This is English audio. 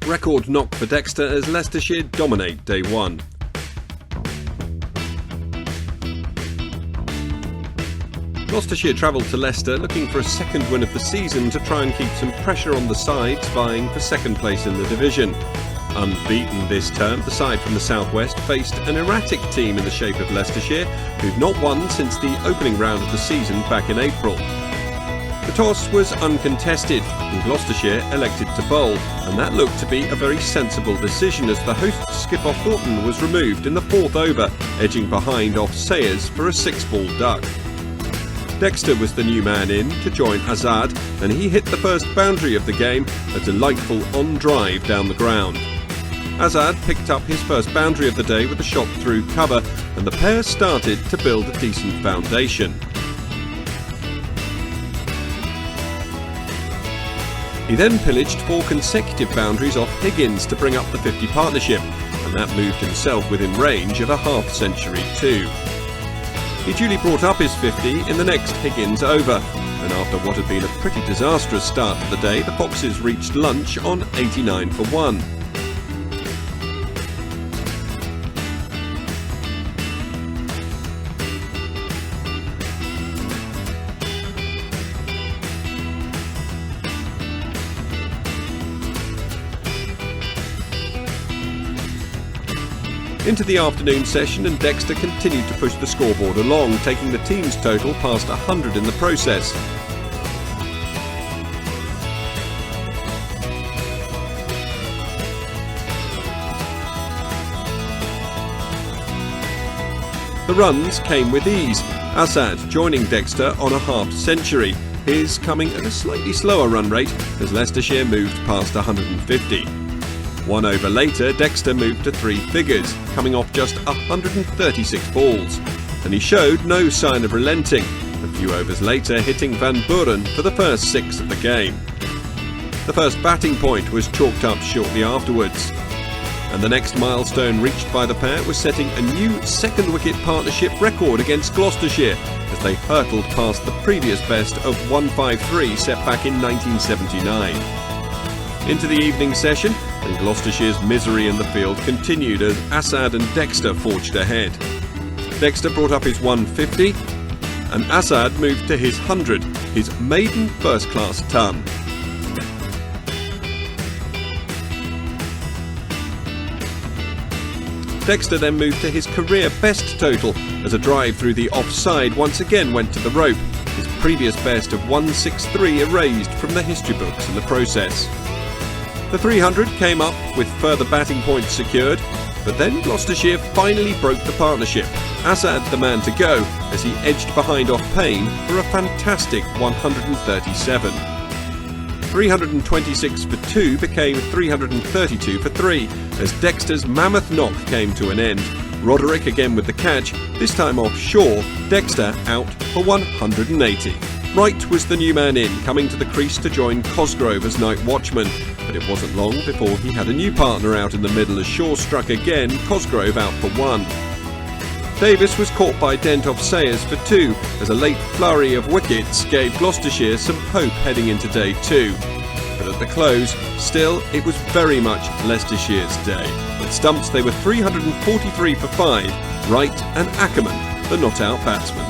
record knock for Dexter as Leicestershire dominate day one. Gloucestershire travelled to Leicester looking for a second win of the season to try and keep some pressure on the sides vying for second place in the division. Unbeaten this term, the side from the southwest faced an erratic team in the shape of Leicestershire, who've not won since the opening round of the season back in April. The toss was uncontested and Gloucestershire elected to bowl, and that looked to be a very sensible decision as the host skipper Horton was removed in the fourth over, edging behind off Sayers for a 6-ball duck. Dexter was the new man in to join Azad, and he hit the first boundary of the game, a delightful on-drive down the ground. Azad picked up his first boundary of the day with a shot through cover, and the pair started to build a decent foundation. He then pillaged 4 consecutive boundaries off Higgins to bring up the 50 partnership, and that moved himself within range of a half-century too. He duly brought up his 50 in the next Higgins over, and after what had been a pretty disastrous start to the day, the Foxes reached lunch on 89 for 1. Into the afternoon session, and Dexter continued to push the scoreboard along, taking the team's total past 100 in the process. The runs came with ease, Azad joining Dexter on a half-century, his coming at a slightly slower run rate as Leicestershire moved past 150. 1 over later, Dexter moved to 3 figures, coming off just 136 balls, and he showed no sign of relenting, a few overs later hitting Van Buren for the first 6 of the game. The first batting point was chalked up shortly afterwards, and the next milestone reached by the pair was setting a new second-wicket partnership record against Gloucestershire as they hurtled past the previous best of 153 set back in 1979. Into the evening session, and Gloucestershire's misery in the field continued as Azad and Dexter forged ahead. Dexter brought up his 150, and Azad moved to his 100, his maiden first-class ton. Dexter then moved to his career best total as a drive through the offside once again went to the rope, his previous best of 163 erased from the history books in the process. The 300 came up with further batting points secured, but then Gloucestershire finally broke the partnership. Azad the man to go as he edged behind off Payne for a fantastic 137. 326 for 2 became 332 for 3 as Dexter's mammoth knock came to an end. Roderick again with the catch, this time off Shaw, Dexter out for 180. Wright was the new man in, coming to the crease to join Cosgrove as night watchman, but it wasn't long before he had a new partner out in the middle as Shaw struck again, Cosgrove out for 1. Davis was caught by Dent off Sayers for 2, as a late flurry of wickets gave Gloucestershire some hope heading into day 2. But at the close, still, it was very much Leicestershire's day. At stumps they were 343 for 5, Wright and Ackerman, the not-out batsmen.